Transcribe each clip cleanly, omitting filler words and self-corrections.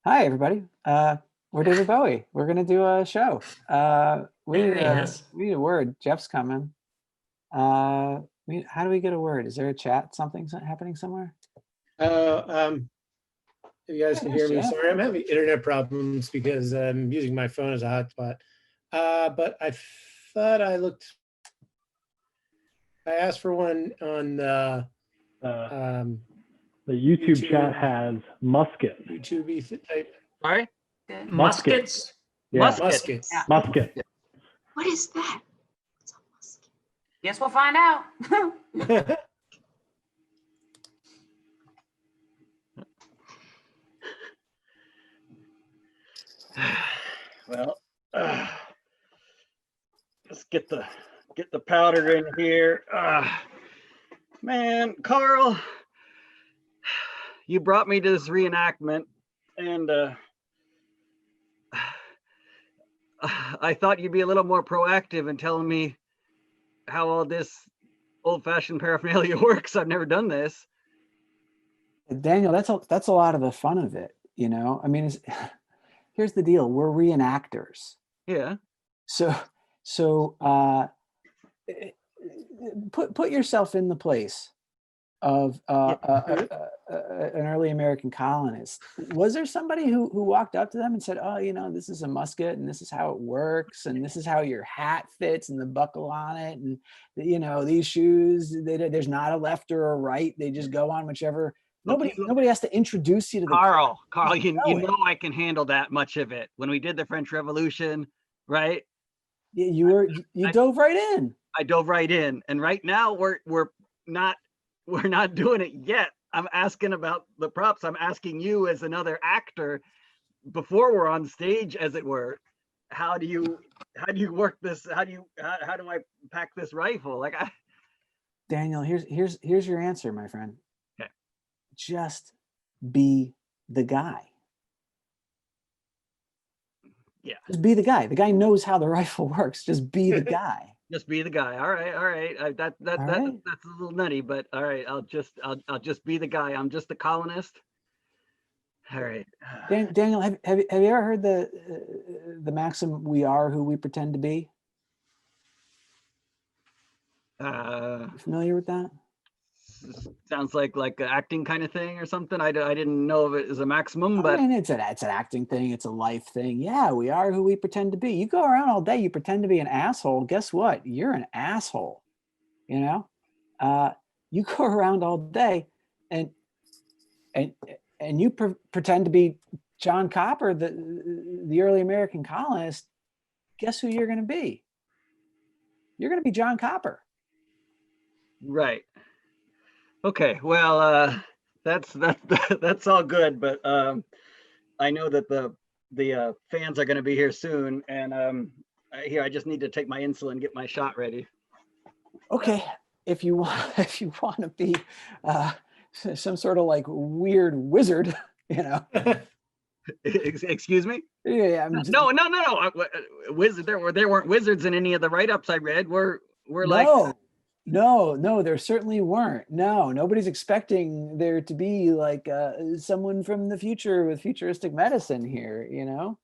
Hi, everybody. We're David Bowie. We're gonna do a show. Hey, yes. We need a word. Jeff's coming. How do we get a word? Is there a chat? Something's happening somewhere? Uh, um, if you guys Yeah, can there's hear me, Jeff. sorry, I'm having internet problems because I'm using my phone as a hotspot. But I thought I asked for one on Uh, um, the YouTube chat YouTube, has musket. YouTube type Sorry? Musket. Muskets? Yeah, musket. Yeah. musket. What is that? What's a musket? Guess we'll find out. Well, let's get the powder in here. Man, Carl, you brought me to this reenactment, and I thought you'd be a little more proactive in telling me how all this old-fashioned paraphernalia works. I've never done this. Daniel, that's a lot of the fun of it, you know? I mean, here's the deal. We're reenactors. Yeah. So put yourself in the place of an early American colonist. Was there somebody who walked up to them and said, "Oh, you know, this is a musket, and this is how it works, and this is how your hat fits, and the buckle on it, and you know, these shoes, there's not a left or a right. They just go on whichever." Nobody has to introduce you to the Carl, you know it. know I can handle that much of it. When we did the French Revolution, right? You dove right in. I dove right in, and right now we're not doing it yet. I'm asking about the props. I'm asking you as another actor before we're on stage, as it were. How do you work this? How do I pack this rifle? Like Daniel, here's your answer, my friend. Okay. Just be the guy. Yeah. Just be the guy. The guy knows how the rifle works. Just be the guy. Just be the guy. All right. That's a little nutty, but all right. I'll just be the guy. I'm just the colonist. All right. Daniel, have you ever heard the maxim, "We are who we pretend to be"? You familiar with that? Sounds like an acting kind of thing or something. I didn't know of it as a maximum, but I mean, it's an acting thing. It's a life thing. Yeah, we are who we pretend to be. You go around all day, you pretend to be an asshole. Guess what? You're an asshole. You know, you go around all day and you pretend to be John Copper, the early American colonist. Guess who you're going to be? You're going to be John Copper. right. Okay, well, that's all good, but I know that the fans are going to be here soon, and here I just need to take my insulin, get my shot ready. Okay, if you want to be some sort of like weird wizard, you know. Excuse me? Yeah, No. Wizard. There weren't wizards in any of the write-ups I read. We're like. No, there certainly weren't. No, nobody's expecting there to be like someone from the future with futuristic medicine here, you know?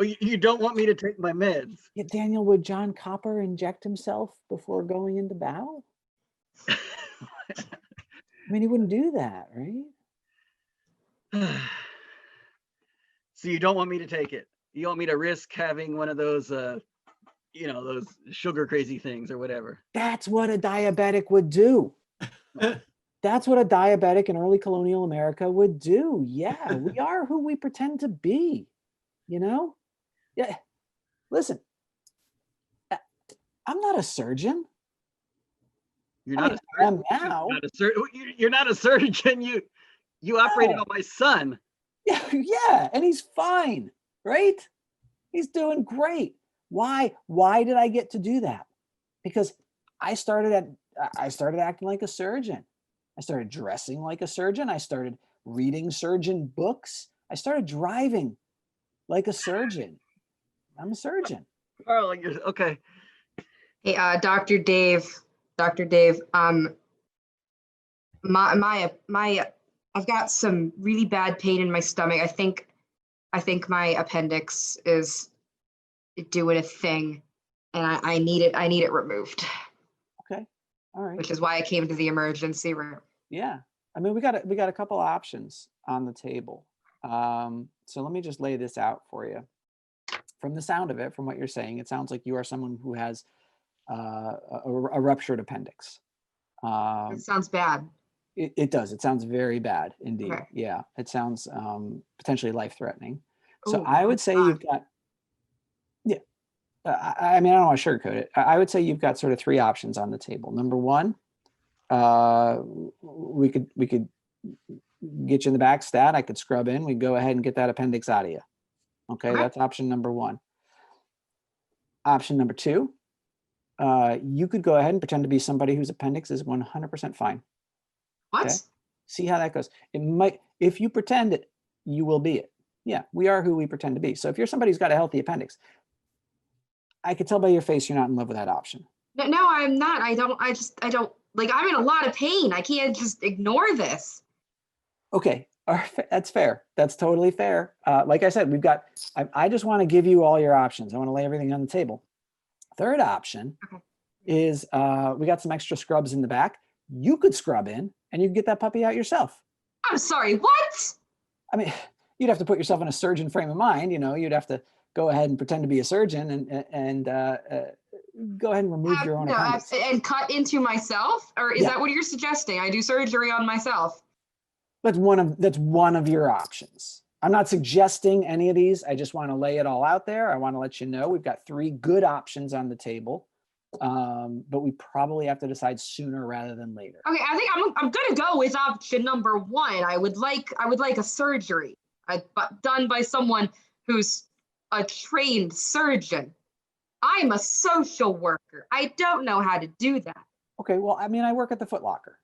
You don't want me to take my meds? Yeah, Daniel, would John Copper inject himself before going into battle? I mean, he wouldn't do that, right? So you don't want me to take it? You want me to risk having one of those those sugar crazy things or whatever? That's what a diabetic would do. That's what a diabetic in early colonial America would do. Yeah, we are who we pretend to be, you know? Yeah, listen, I'm not a surgeon. You're not a surgeon. I am now. You're not a surgeon. You operated on my son. Yeah, and he's fine, right? He's doing great. Why did I get to do that? Because I started acting like a surgeon. I started dressing like a surgeon. I started reading surgeon books. I started driving like a surgeon. I'm a surgeon. Oh, okay. Hey, Dr. Dave, my I've got some really bad pain in my stomach. I think my appendix is doing a thing, and I need it removed, Okay. All right. which is why I came to the emergency room. Yeah. I mean, we got a couple options on the table. So let me just lay this out for you. From the sound of it, from what you're saying, it sounds like you are someone who has a ruptured appendix. It sounds bad. It does. It sounds very bad indeed. Okay. Yeah. It sounds potentially life-threatening. So Ooh, I would say you've got, yeah. I mean, I don't want to sugarcoat it. I would say you've got sort of three options on the table. Number one, we could get you in the back stat. I could scrub in. We'd go ahead and get that appendix out of you. Okay, Okay. that's option number one. Option number two, you could go ahead and pretend to be somebody whose appendix is 100% fine. what? Okay. See how that goes. It might, if you pretend it, you will be it. Yeah, we are who we pretend to be. So if you're somebody who's got a healthy appendix, I could tell by your face you're not in love with that option. No, I'm not. I don't, like, I'm in a lot of pain. I can't just ignore this. Okay, all right, that's fair. That's totally fair. Like I said, we've got, I just want to give you all your options. I want to lay everything on the table. Third option Okay. is we got some extra scrubs in the back. You could scrub in and you could get that puppy out yourself. I'm sorry, what? I mean, you'd have to put yourself in a surgeon frame of mind. You'd have to go ahead and pretend to be a surgeon and go ahead and remove your own No, appendix. and cut into myself? Or is Yeah. that what you're suggesting? I do surgery on myself? That's one of your options. I'm not suggesting any of these. I just want to lay it all out there. I want to let you know we've got three good options on the table, but we probably have to decide sooner rather than later. Okay, I think I'm gonna go with option number one. I would like a surgery done by someone who's a trained surgeon. I'm a social worker. I don't know how to do that. Okay, well, I mean, I work at the Foot Locker.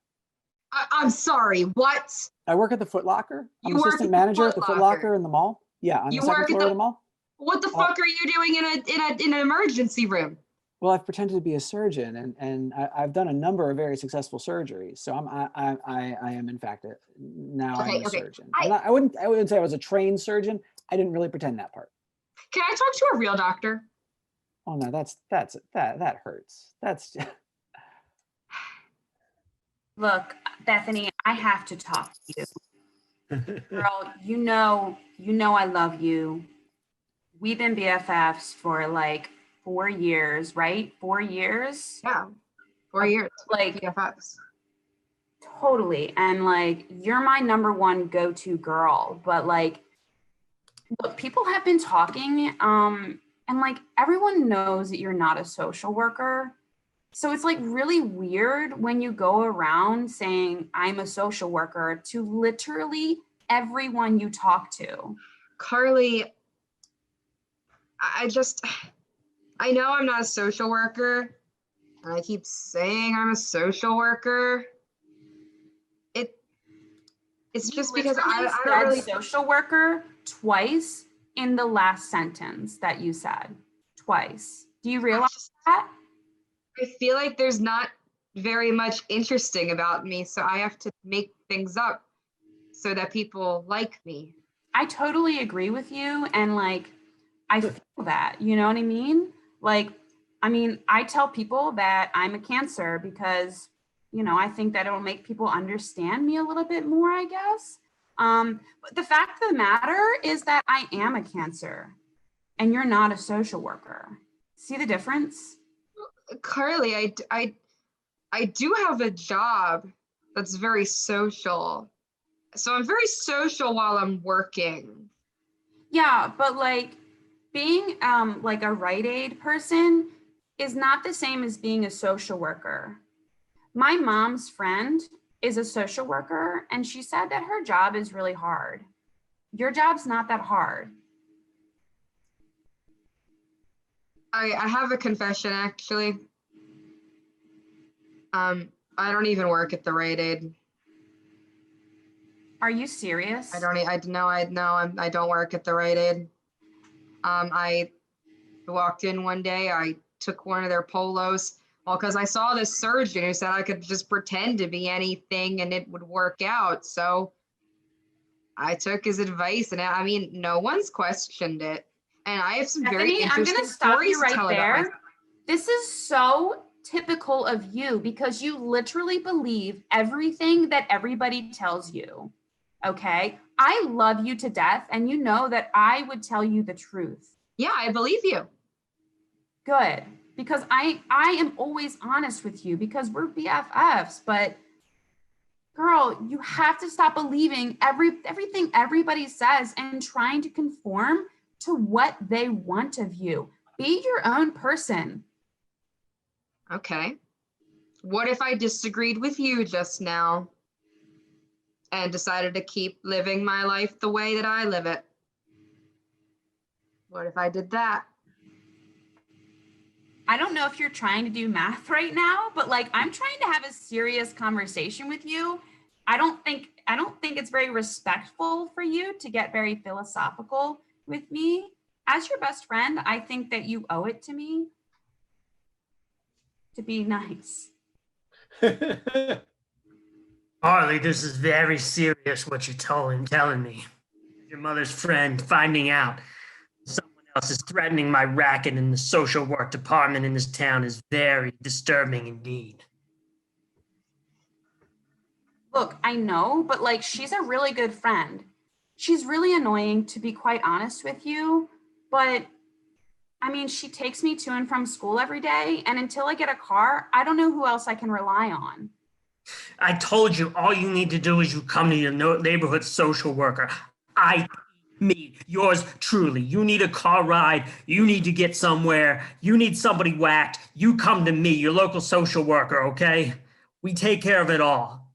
I'm sorry, what? I work at the Foot Locker. I'm You work assistant at the manager Foot at the Foot Locker? Locker in the mall. Yeah, on You the second work at floor of the mall. What the fuck are you doing in an emergency room? Well, I've pretended to be a surgeon, and I've done a number of very successful surgeries. So I am in fact now I'm a Okay, surgeon. I wouldn't say I was a trained surgeon. I didn't really pretend that part. Can I talk to a real doctor? Oh no, that hurts. That's Look, Bethany, I have to talk to you. Girl, you know I love you. We've been BFFs for like 4 years, right? 4 years? Yeah, 4 years. Like, PFS. totally. And like, you're my number one go-to girl. But like, look, people have been talking, and like everyone knows that you're not a social worker. So it's like really weird when you go around saying I'm a social worker to literally everyone you talk to. Carly, I know I'm not a social worker, and I keep saying I'm a social worker. It's just because I literally don't really. said social worker twice in the last sentence that you said. Twice. Do you realize that? I feel like there's not very much interesting about me, so I have to make things up so that people like me. I totally agree with you. And like, I feel that, you know what I mean? Like, I mean, I tell people that I'm a Cancer because, you know, I think that it'll make people understand me a little bit more, I guess. But the fact of the matter is that I am a Cancer and you're not a social worker. See the difference? Carly, I do have a job that's very social. So I'm very social while I'm working. Yeah, but like being like a Rite Aid person is not the same as being a social worker. My mom's friend is a social worker and she said that her job is really hard. Your job's not that hard. I have a confession actually. I don't even work at the Rite Aid. Are you serious? I don't work at the Rite Aid. I walked in one day, I took one of their polos, well, because I saw this surgeon who said I could just pretend to be anything and it would work out. So I took his advice, and I mean, no one's questioned it. And I have some very Stephanie, I'm interesting going to stop stories you to right tell about there. myself. This is so typical of you because you literally believe everything that everybody tells you. Okay. I love you to death, and you know that I would tell you the truth. Yeah, I believe you. Good. Because I am always honest with you because we're BFFs, but girl, you have to stop believing everything everybody says and trying to conform to what they want of you. Be your own person. Okay. What if I disagreed with you just now and decided to keep living my life the way that I live it? What if I did that? I don't know if you're trying to do math right now, but like I'm trying to have a serious conversation with you. I don't think it's very respectful for you to get very philosophical with me. As your best friend, I think that you owe it to me to be nice. Harley, this is very serious what you're telling me. Your mother's friend finding out someone else is threatening my racket in the social work department in this town is very disturbing indeed. Look, I know, but like she's a really good friend. She's really annoying, to be quite honest with you, but I mean, she takes me to and from school every day, and until I get a car, I don't know who else I can rely on. I told you all you need to do is you come to your neighborhood social worker. Me, yours truly. You need a car ride. You need to get somewhere. You need somebody whacked. You come to me, your local social worker, okay? We take care of it all.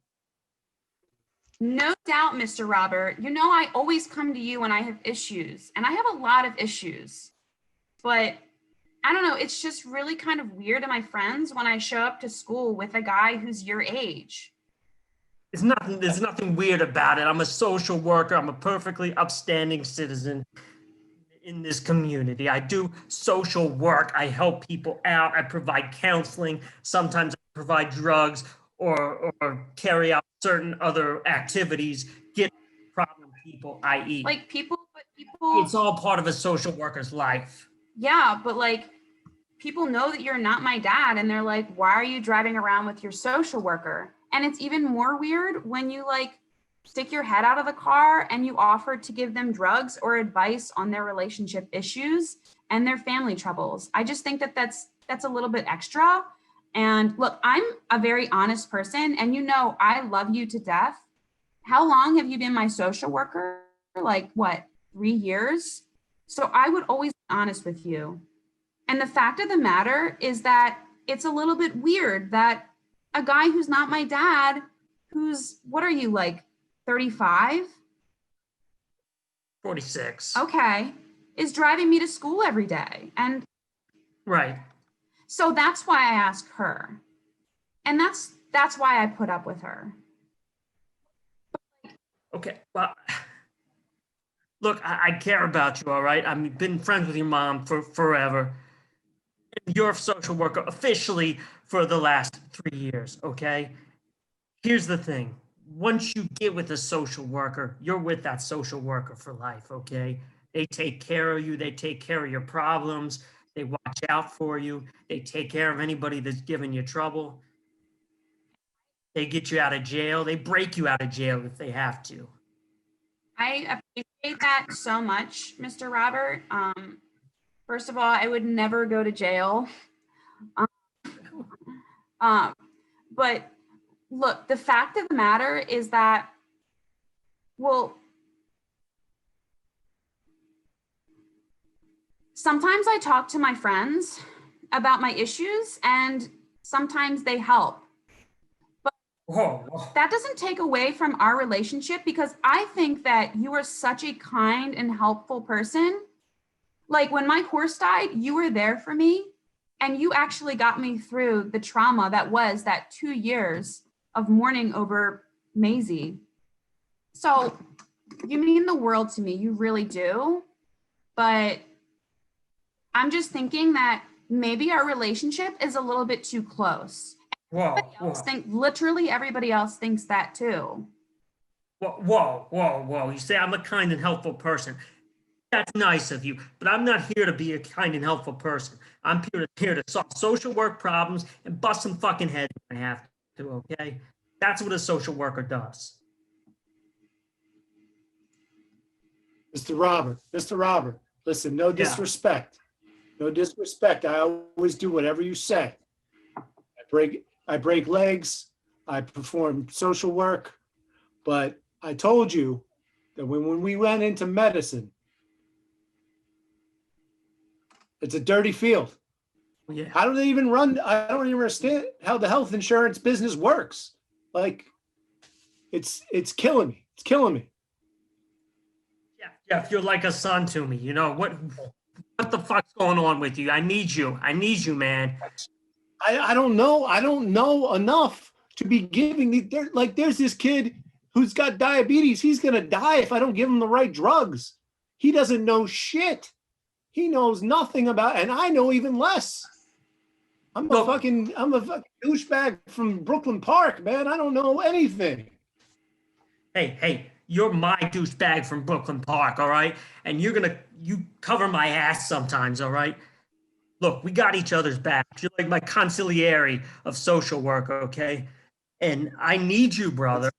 No doubt, Mr. Robert. You know, I always come to you when I have issues, and I have a lot of issues. But I don't know, it's just really kind of weird to my friends when I show up to school with a guy who's your age. There's nothing weird about it. I'm a social worker. I'm a perfectly upstanding citizen in this community. I do social work. I help people out. I provide counseling. Sometimes I provide drugs or carry out certain other activities, get problem people, i.e. Like but people. It's all part of a social worker's life. Yeah, but like people know that you're not my dad, and they're like, why are you driving around with your social worker? And it's even more weird when you like stick your head out of the car and you offer to give them drugs or advice on their relationship issues and their family troubles. I just think that that's a little bit extra. And look, I'm a very honest person, and you know I love you to death. How long have you been my social worker? Like what, 3 years? So I would always be honest with you. And the fact of the matter is that it's a little bit weird that a guy who's not my dad, who's, what are you, like 35? 46. Okay, is driving me to school every day. And Right. so that's why I ask her. And that's why I put up with her. Okay, well, look, I care about you, all right? I've been friends with your mom for forever. You're a social worker officially for the last 3 years, okay? Here's the thing. Once you get with a social worker, you're with that social worker for life, okay? They take care of you. They take care of your problems. They watch out for you. They take care of anybody that's giving you trouble. They get you out of jail. They break you out of jail if they have to. I appreciate that so much, Mr. Robert. First of all, I would never go to jail. But look, the fact of the matter is that, well, sometimes I talk to my friends about my issues, and sometimes they help. Whoa. That doesn't take away from our relationship, because I think that you are such a kind and helpful person. Like when my horse died, you were there for me, and you actually got me through the trauma that was that 2 years of mourning over Maisie. So you mean the world to me, you really do. But I'm just thinking that maybe our relationship is a little bit too close. Whoa. Literally everybody else thinks that too. Whoa. You say I'm a kind and helpful person. That's nice of you, but I'm not here to be a kind and helpful person. I'm here to solve social work problems and bust some fucking heads when I have to, okay? That's what a social worker does. Mr. Robert, listen, no disrespect. No disrespect. I always do whatever you say. I break legs, I perform social work, but I told you that when we went into medicine, it's a dirty field. Yeah. I don't even understand how the health insurance business works. Like, it's killing me. It's killing me. Yeah, Jeff, you're like a son to me. You know what the fuck's going on with you? I need you, man. I don't know. I don't know enough to be giving there's this kid who's got diabetes. He's gonna die if I don't give him the right drugs. He doesn't know shit. He knows nothing about, and I know even less. I'm a fucking douchebag from Brooklyn Park, man. I don't know anything. Hey, you're my douchebag from Brooklyn Park, all right? And you cover my ass sometimes, all right? Look, we got each other's backs. You're like my consigliere of social work, okay? And I need you, brother.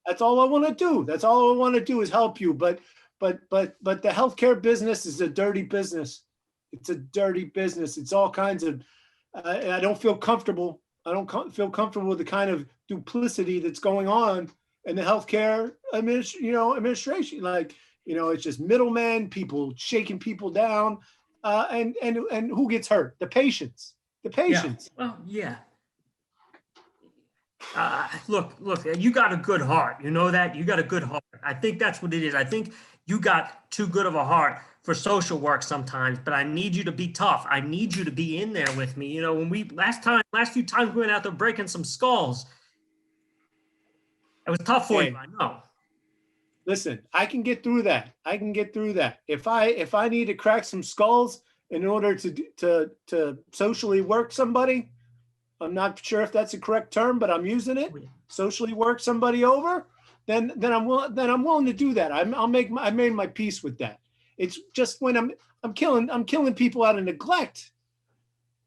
That's all I want to do. That's all I want to do is help you. But the healthcare business is a dirty business. It's a dirty business. It's all kinds of. I don't feel comfortable. I don't feel comfortable with the kind of duplicity that's going on in the healthcare administration. Like, it's just middlemen, people shaking people down, and who gets hurt? The patients. The patients. Yeah. Well, yeah. Look, you got a good heart. You know that? You got a good heart. I think that's what it is. I think you got too good of a heart for social work sometimes, but I need you to be tough. I need you to be in there with me. When we last few times we went out there breaking some skulls, it was tough for you, I know. Listen, I can get through that. If I need to crack some skulls in order to socially work somebody, I'm not sure if that's a correct term, but I'm using it. Socially work somebody over, then I'm willing to do that. I made my peace with that. It's just when I'm killing people out of neglect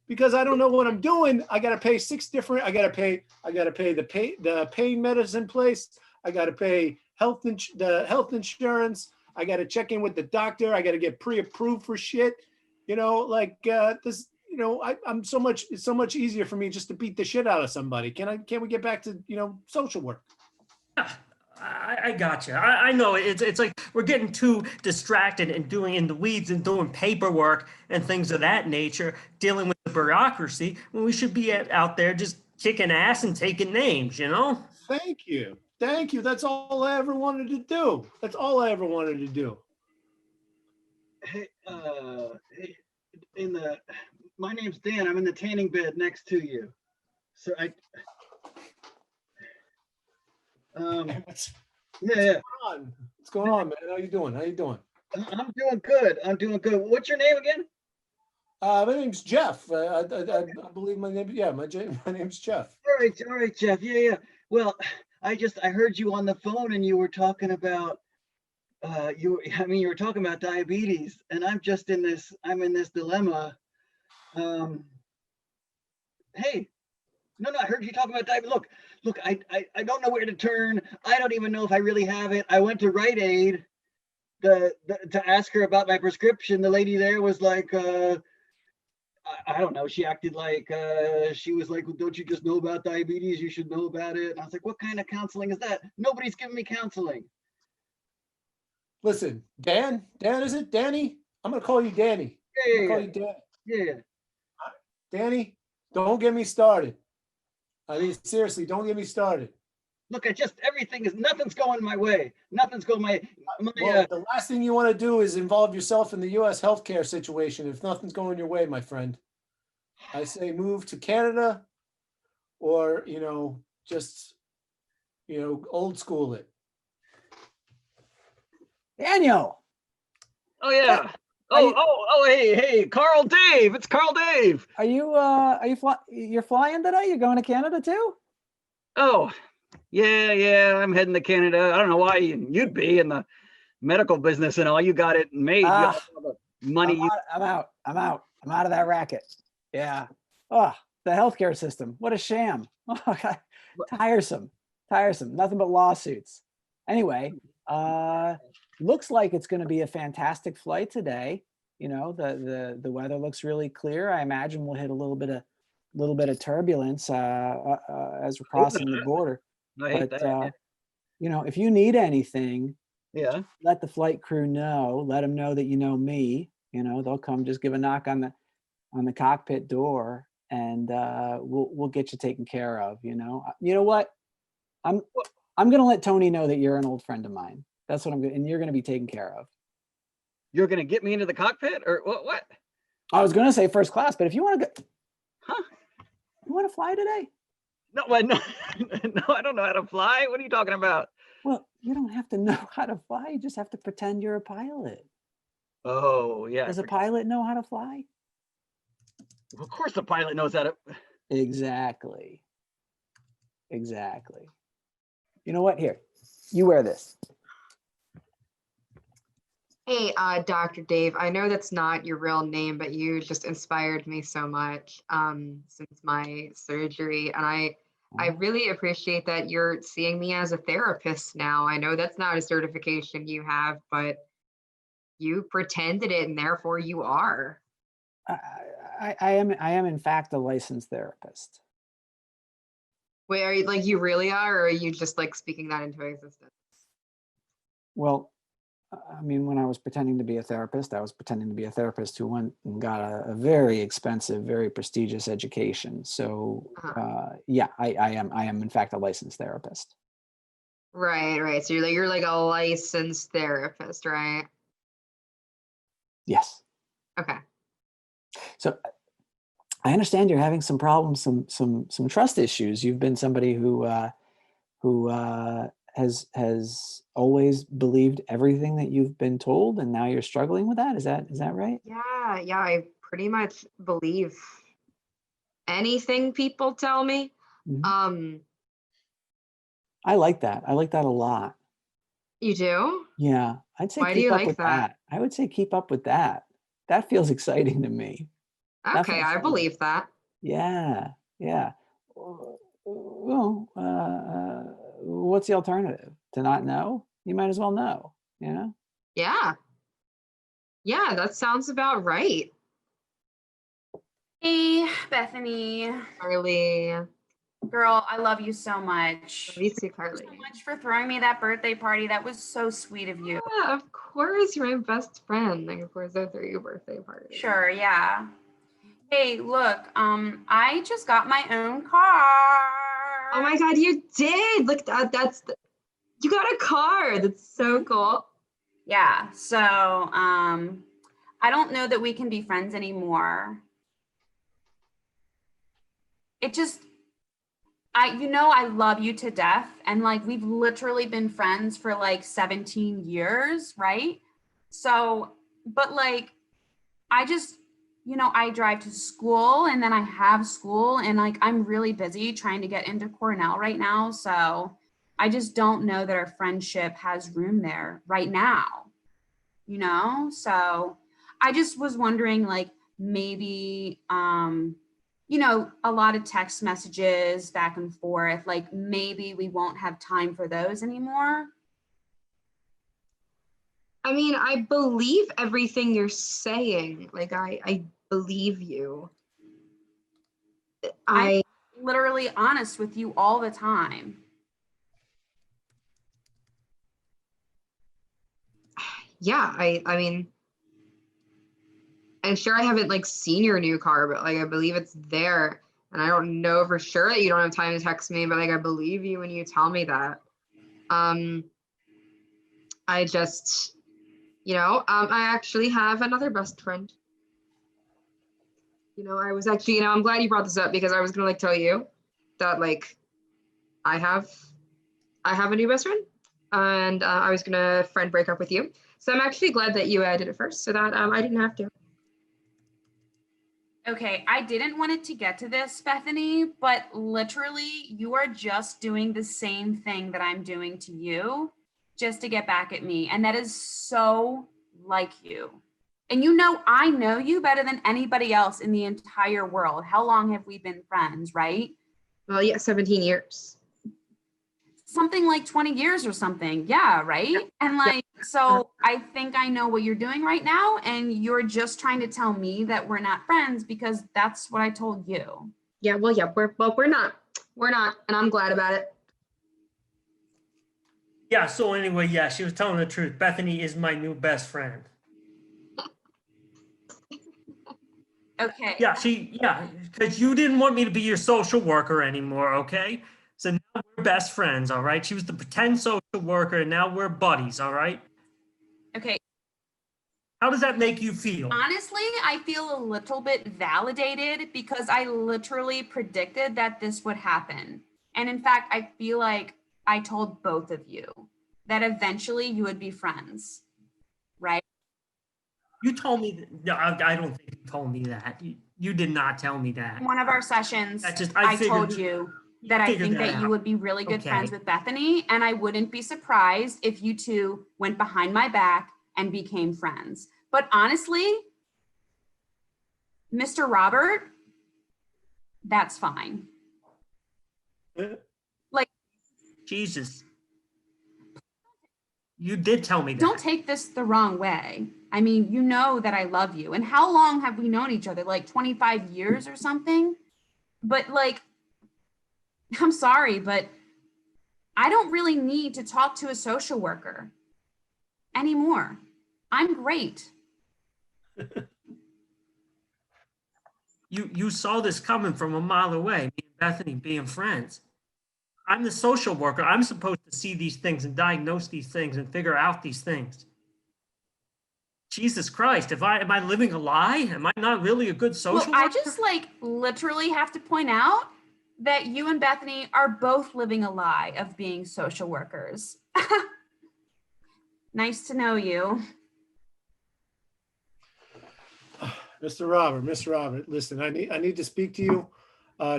because I don't know what I'm doing. I got to pay I got to pay the pain medicine place. I got to pay the health insurance. I got to check in with the doctor. I got to get pre-approved for shit. This. It's so much easier for me just to beat the shit out of somebody. Can we get back to, social work? I got you. I know it's like we're getting too distracted and doing in the weeds and doing paperwork and things of that nature, dealing with the bureaucracy when we should be out there just kicking ass and taking names, Thank you. That's all I ever wanted to do. Hey, my name's Dan. I'm in the tanning bed next to you. So What's going on, man? How you doing? I'm doing good. What's your name again? My name's Jeff. I believe my name. Yeah, my name's Jeff. All right, Jeff. Yeah. Well, I heard you on the phone and you were talking about you were talking about diabetes, and I'm in this dilemma. Hey, no, I heard you talk about diabetes. Look, I don't know where to turn. I don't even know if I really have it. I went to Rite Aid to ask her about my prescription. The lady there was like, I don't know. She acted like she was like, well, don't you just know about diabetes? You should know about it. And I was like, what kind of counseling is that? Nobody's giving me counseling. Listen, Dan, is it Danny? I'm gonna call you Danny. Yeah. Danny, don't get me started. I mean, seriously, don't get me started. Look, nothing's going my way. Nothing's going my the last thing you want to do is involve yourself in the U.S. healthcare situation if nothing's going your way, my friend. I say move to Canada or, just, old school it. Daniel. Oh, yeah. Hey, Carl Dave. It's Carl Dave. You're flying today? You're going to Canada too? Oh, Yeah, I'm heading to Canada. I don't know why you'd be in the medical business and all. You got it made. You got all the money. I'm out. I'm out of that racket. Yeah. Oh, the healthcare system. What a sham. Oh, God. Tiresome. Nothing but lawsuits. Anyway, looks like it's going to be a fantastic flight today. You know, the weather looks really clear. I imagine we'll hit a little bit of turbulence as we're crossing the border. I hate But that. you know, if you need anything, Yeah. let the flight crew know. Let them know that you know me. You know, they'll come. Just give a knock on the cockpit door, and we'll get you taken care of. You know what? I'm gonna let Tony know that you're an old friend of mine. That's what I'm gonna, and you're gonna be taken care of. You're gonna get me into the cockpit, or what? I was gonna say first class, but if you want to go, Huh? you want to fly today? No, no, I don't know how to fly. What are you talking about? Well, you don't have to know how to fly. You just have to pretend you're a pilot. Oh, yeah. Does a pilot know how to fly? Of course the pilot knows how to. Exactly. You know what? Here, you wear this. Hey, Dr. Dave, I know that's not your real name, but you just inspired me so much since my surgery. And I really appreciate that you're seeing me as a therapist now. I know that's not a certification you have, but you pretended it and therefore you are. I am in fact a licensed therapist. Wait, are you like you really are, or are you just like speaking that into existence? Well, I mean, when I was pretending to be a therapist, I was pretending to be a therapist who went and got a very expensive, very prestigious education. So yeah, I am in fact a licensed therapist. Right. So you're like a licensed therapist, right? Yes. Okay. So I understand you're having some problems, some trust issues. You've been somebody who has always believed everything that you've been told, and now you're struggling with that. Is that right? Yeah, I pretty much believe anything people tell me. Mhm. I like that. I like that a lot. You do? Yeah, I'd say Why do keep you up like with that? that. I would say keep up with that. That feels exciting to me. That Okay, feels I fun. believe that. Yeah. Well, what's the alternative? To not know? You might as well know, you know? Yeah. Yeah, that sounds about right. Hey, Bethany. Carly. Girl, I love you so much. Love you too, Thank Carly. you so much for throwing me that birthday party. That was so sweet of you. Yeah, of course, you're my best friend. Like, of course, I threw you a birthday party. Sure, yeah. Hey, look, I just got my own car. Oh my God, you did! Look, you got a car. That's so cool. Yeah, so I don't know that we can be friends anymore. It just I love you to death, and like we've literally been friends for like 17 years, right? So, but like I just I drive to school and then I have school, and like I'm really busy trying to get into Cornell right now, so I just don't know that our friendship has room there right now. So I just was wondering, like, maybe a lot of text messages back and forth, like maybe we won't have time for those anymore. I mean, I believe everything you're saying. Like, I believe you. I'm literally honest with you all the time. Yeah, I mean, I'm sure I haven't like seen your new car, but like I believe it's there. And I don't know for sure that you don't have time to text me, but like I believe you when you tell me that. I just, I actually have another best friend. I was actually, I'm glad you brought this up because I was gonna like tell you that like I have a new best friend, and I was gonna friend break up with you. So I'm actually glad that you did it first, so that I didn't have to. Okay, I didn't want it to get to this, Bethany, but literally you are just doing the same thing that I'm doing to you just to get back at me. And that is so like you. And you know, I know you better than anybody else in the entire world. How long have we been friends, right? Well, yeah, 17 years. Something like 20 years or something. Yeah, right? Yep. And like, so I think I know what you're doing right now. And you're just trying to tell me that we're not friends because that's what I told you. Yeah, well, yeah, we're not. We're not, and I'm glad about it. Yeah, so anyway, yeah, she was telling the truth. Bethany is my new best friend. Okay. Yeah, because you didn't want me to be your social worker anymore, okay? So now we're best friends, all right? She was the pretend social worker, and now we're buddies, all right? Okay. How does that make you feel? Honestly, I feel a little bit validated because I literally predicted that this would happen. And in fact, I feel like I told both of you that eventually you would be friends, right? You told me that, no, I don't think you told me that. You did not tell me that. One of our sessions, That just, I figured- told you that I figured think that you out. would be really good Okay. friends with Bethany, and I wouldn't be surprised if you two went behind my back and became friends. But honestly, Mr. Robert, that's fine. Jesus. You did tell me that. Don't take this the wrong way. I mean, you know that I love you. And how long have we known each other? Like 25 years or something? But like, I'm sorry, but I don't really need to talk to a social worker anymore. I'm great. You saw this coming from a mile away, me and Bethany being friends. I'm the social worker. I'm supposed to see these things and diagnose these things and figure out these things. Jesus Christ, am I living a lie? Am I not really a good social Well, I worker? just like literally have to point out that you and Bethany are both living a lie of being social workers. Nice to know you. Mr. Robert, listen, I need to speak to you.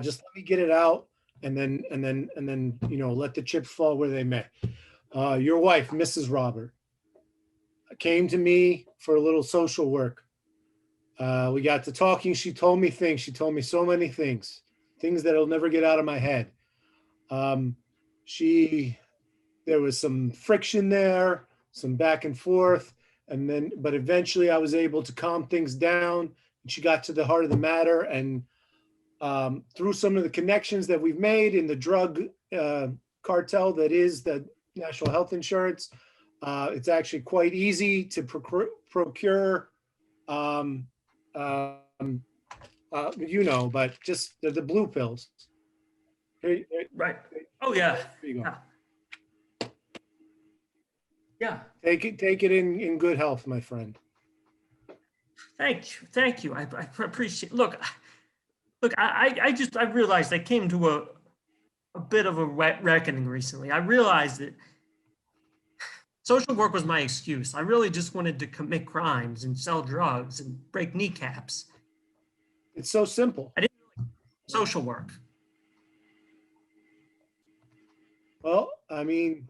Just let me get it out and then, let the chips fall where they may. Your wife, Mrs. Robert, came to me for a little social work. We got to talking. She told me things. She told me so many things that'll never get out of my head. There was some friction there, some back and forth. But eventually I was able to calm things down. And she got to the heart of the matter. And through some of the connections that we've made in the drug cartel that is the National Health Insurance, it's actually quite easy to procure, but just the blue pills. Right. Oh, yeah. Here you go. Yeah. Take it in good health, my friend. Thank you. I appreciate. Look. I realized I came to a bit of a reckoning recently. I realized that social work was my excuse. I really just wanted to commit crimes and sell drugs and break kneecaps. It's so simple. I didn't really social work. Well, I mean,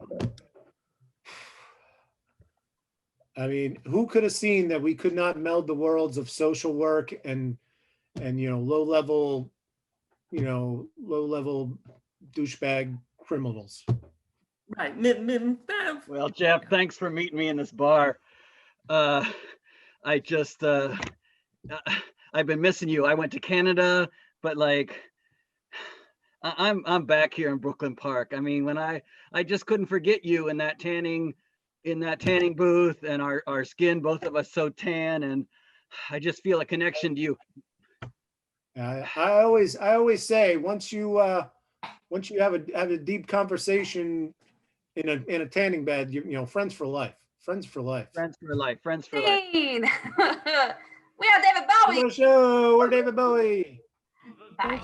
who could have seen that we could not meld the worlds of social work and low level douchebag criminals. Right. Well, Jeff, thanks for meeting me in this bar. I just, I've been missing you. I went to Canada, but like, I'm back here in Brooklyn Park. I mean, when I just couldn't forget you in that tanning booth, and our skin, both of us so tan, and I just feel a connection to you. I always say once you have a deep conversation in a tanning bed, friends for life. Friends for life. We have David Bowie. Show, we're David Bowie. Bye.